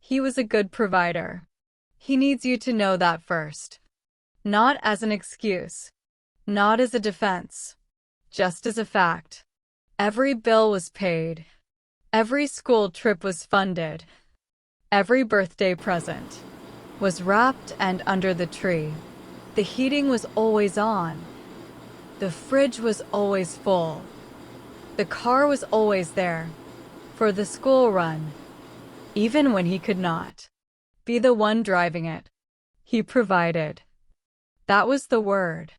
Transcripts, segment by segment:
He was a good provider. He needs you to know that first. Not as an excuse. Not as a defense. Just as a fact. Every bill was paid. Every school trip was funded. Every birthday present was wrapped and under the tree. The heating was always on. The fridge was always full. The car was always there for the school run. Even when he could not be the one driving it, he provided. That was the word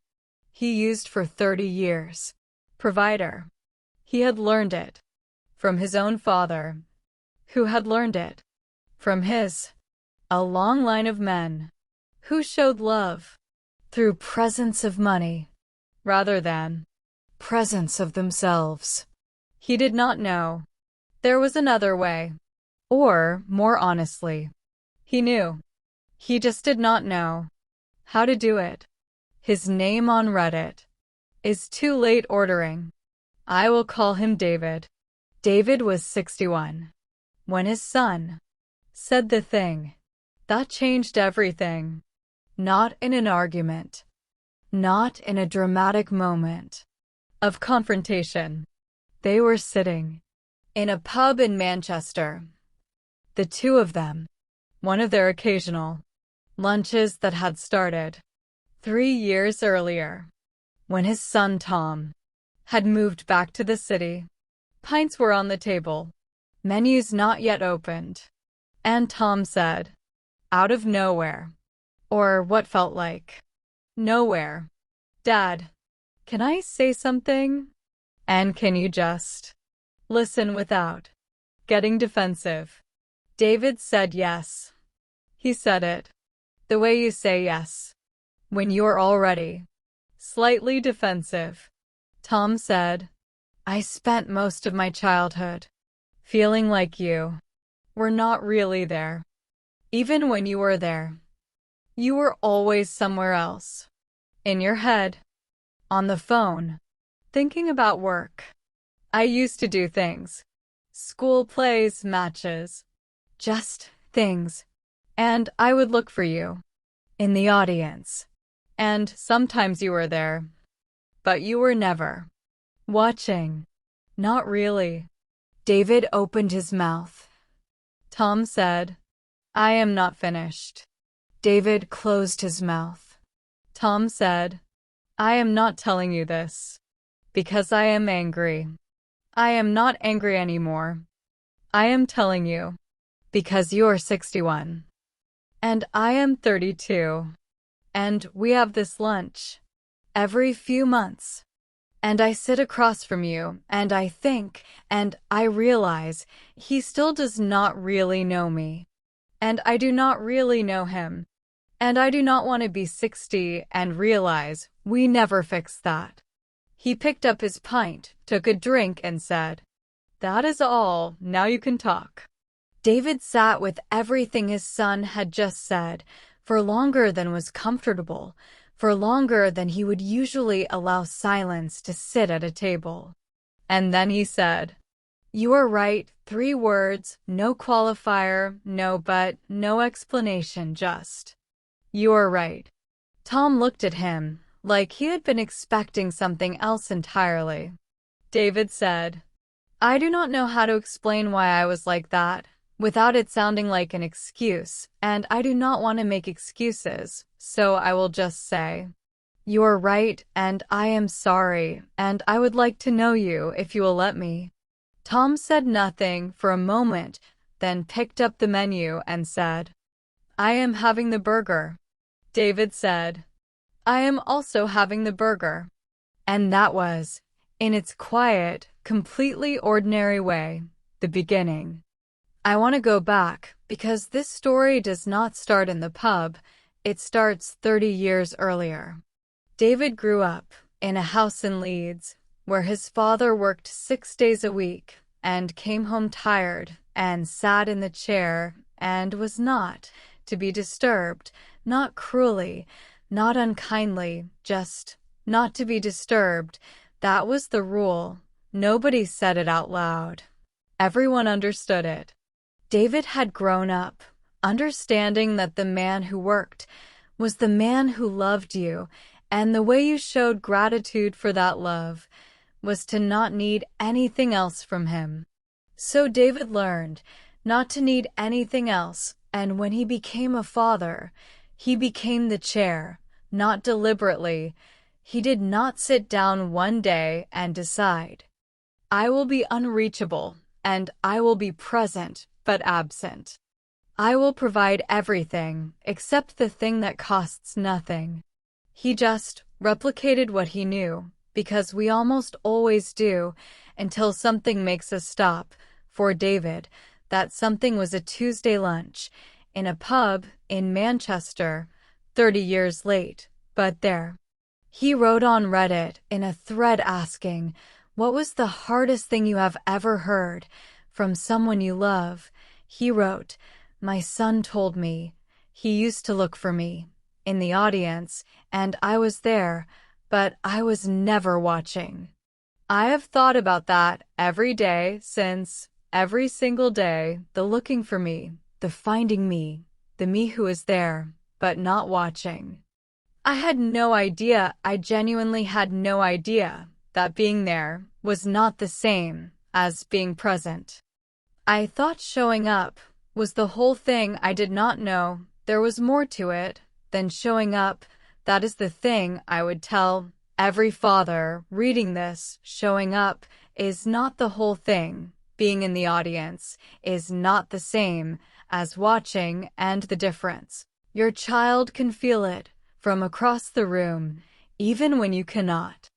he used for 30 years. Provider. He had learned it from his own father, who had learned it from a long line of men who showed love through presents of money rather than presents of themselves. He did not know there was another way, or, more honestly, he knew. He just did not know how to do it. His name on Reddit is Too Late Ordering. I will call him David. David was 61 when his son said the thing that changed everything. Not in an argument, not in a dramatic moment of confrontation. They were sitting in a pub in Manchester, the two of them, one of their occasional lunches that had started 3 years earlier, when his son Tom had moved back to the city. Pints were on the table, menus not yet opened, and Tom said, out of nowhere, or what felt like nowhere, "Dad, can I say something? And can you just listen without getting defensive?" David said yes. He said it the way you say yes when you're already slightly defensive. Tom said, "I spent most of my childhood feeling like you were not really there. Even when you were there, you were always somewhere else. In your head, on the phone, thinking about work. I used to do things. School plays, matches. Just things. And I would look for you in the audience. And sometimes you were there. But you were never watching. Not really." David opened his mouth. Tom said, "I am not finished." David closed his mouth. Tom said, "I am not telling you this because I am angry. I am not angry anymore. I am telling you because you're 61. And I am 32. And we have this lunch every few months. And I sit across from you, and I think, and I realize he still does not really know me. And I do not really know him. And I do not want to be 60 and realize we never fixed that." He picked up his pint, took a drink, and said, "That is all. Now you can talk." David sat with everything his son had just said for longer than was comfortable, for longer than he would usually allow silence to sit at a table. And then he said, "You are right, 3 words, no qualifier, no but, no explanation, just, you are right." Tom looked at him like he had been expecting something else entirely. David said, "I do not know how to explain why I was like that, without it sounding like an excuse, and I do not want to make excuses, so I will just say, you are right, and I am sorry, and I would like to know you if you will let me." Tom said nothing for a moment, then picked up the menu and said, "I am having the burger." David said, "I am also having the burger." And that was, in its quiet, completely ordinary way, the beginning. I want to go back, because this story does not start in the pub, it starts 30 years earlier. David grew up in a house in Leeds, where his father worked 6 days a week, and came home tired, and sat in the chair, and was not to be disturbed, not cruelly, not unkindly, just not to be disturbed. That was the rule. Nobody said it out loud. Everyone understood it. David had grown up Understanding that the man who worked was the man who loved you, and the way you showed gratitude for that love was to not need anything else from him. So David learned not to need anything else, and when he became a father, he became the chair, not deliberately. He did not sit down one day and decide, I will be unreachable, and I will be present but absent. I will provide everything except the thing that costs nothing. He just replicated what he knew, because we almost always do, until something makes us stop. For David, that something was a Tuesday lunch in a pub in Manchester, 30 years late, but there. He wrote on Reddit in a thread asking, what was the hardest thing you have ever heard from someone you love? He wrote, my son told me he used to look for me in the audience, and I was there, but I was never watching. I have thought about that every day since, every single day, the looking for me, the finding me, the me who is there, but not watching. I had no idea, I genuinely had no idea, that being there was not the same as being present. I thought showing up was the whole thing. I did not know there was more to it than showing up. That is the thing I would tell every father reading this. Showing up is not the whole thing. Being in the audience is not the same as watching, and the difference. Your child can feel it from across the room, even when you cannot.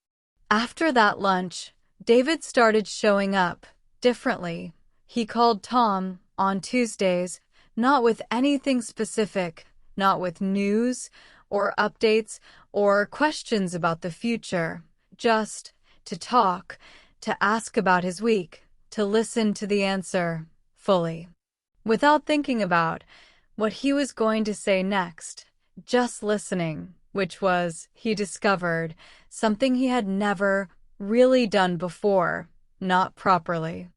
After that lunch, David started showing up differently. He called Tom on Tuesdays, not with anything specific, not with news or updates or questions about the future, just to talk, to ask about his week, to listen to the answer fully, without thinking about what he was going to say next, just listening, which was, he discovered, something he had never really done before, not properly.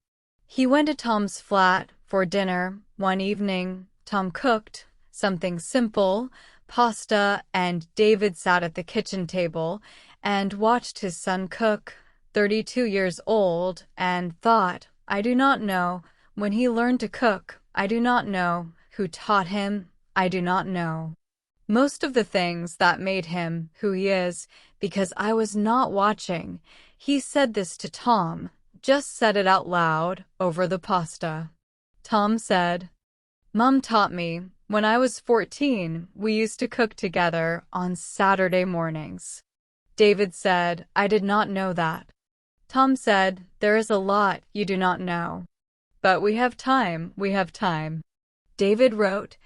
He went to Tom's flat for dinner one evening. Tom cooked something simple, pasta, and David sat at the kitchen table and watched his son cook, 32 years old, and thought, I do not know when he learned to cook. I do not know who taught him. I do not know most of the things that made him who he is, because I was not watching. He said this to Tom, just said it out loud over the pasta. Tom said, Mom taught me. When I was 14, we used to cook together on Saturday mornings. David said, I did not know that. Tom said, there is a lot you do not know. But we have time, we have time. David wrote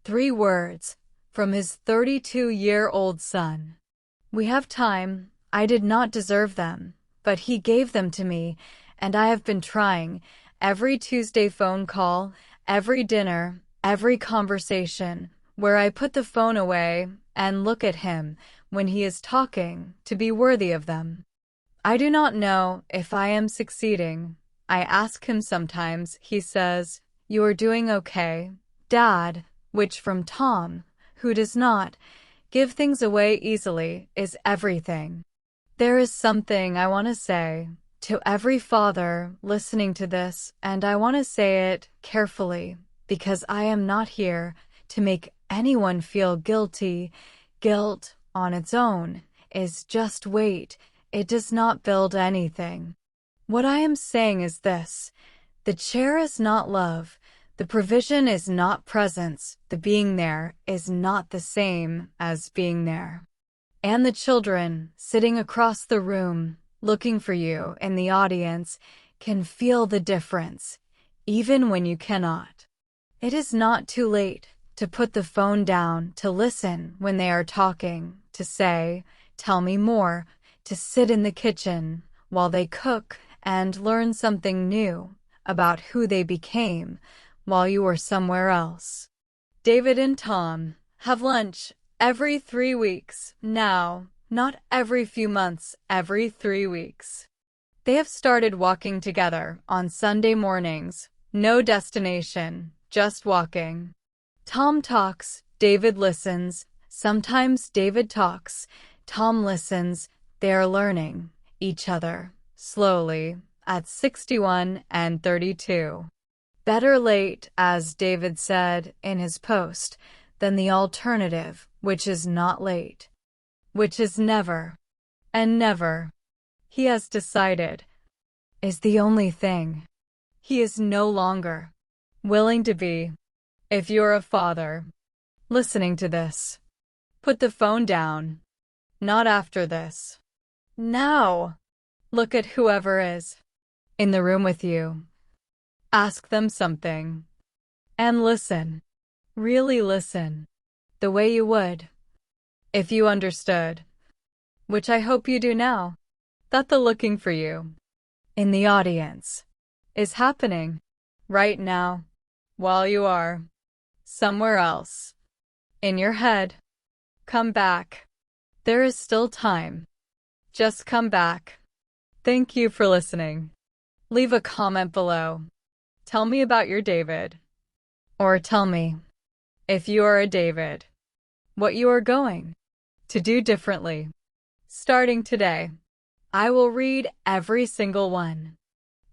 3 words from his 32-year-old son. We have time. I did not deserve them, but he gave them to me, and I have been trying. Every Tuesday phone call, every dinner, every conversation, where I put the phone away and look at him when he is talking, to be worthy of them. I do not know if I am succeeding. I ask him sometimes. He says, you are doing okay, Dad, which from Tom, who does not give things away easily, is everything. There is something I want to say to every father listening to this, and I want to say it carefully, because I am not here to make anyone feel guilty. Guilt on its own is just weight. It does not build anything. What I am saying is this: the chair is not love. The provision is not presence. The being there is not the same as being there. And the children sitting across the room, looking for you in the audience, can feel the difference, even when you cannot. It is not too late to put the phone down, to listen when they are talking, to say, tell me more, to sit in the kitchen while they cook and learn something new about who they became while you were somewhere else. David and Tom have lunch every 3 weeks now, not every few months, every 3 weeks. They have started walking together on Sunday mornings. No destination, just walking. Tom talks, David listens. Sometimes David talks, Tom listens. They are learning each other slowly at 61 and 32. Better late, as David said in his post, than the alternative, which is not late, which is never, and never, he has decided, is the only thing he is no longer willing to be. If you're a father listening to this, put the phone down. Not after this. Now. Look at whoever is in the room with you. Ask them something. And listen. Really listen. The way you would if you understood, which I hope you do now, that the looking for you in the audience is happening right now while you are somewhere else in your head. Come back. There is still time. Just come back. Thank you for listening. Leave a comment below. Tell me about your David. Or tell me, if you are a David, what you are going to do differently. Starting today, I will read every single one.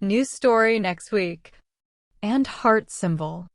New story next week. And heart symbol.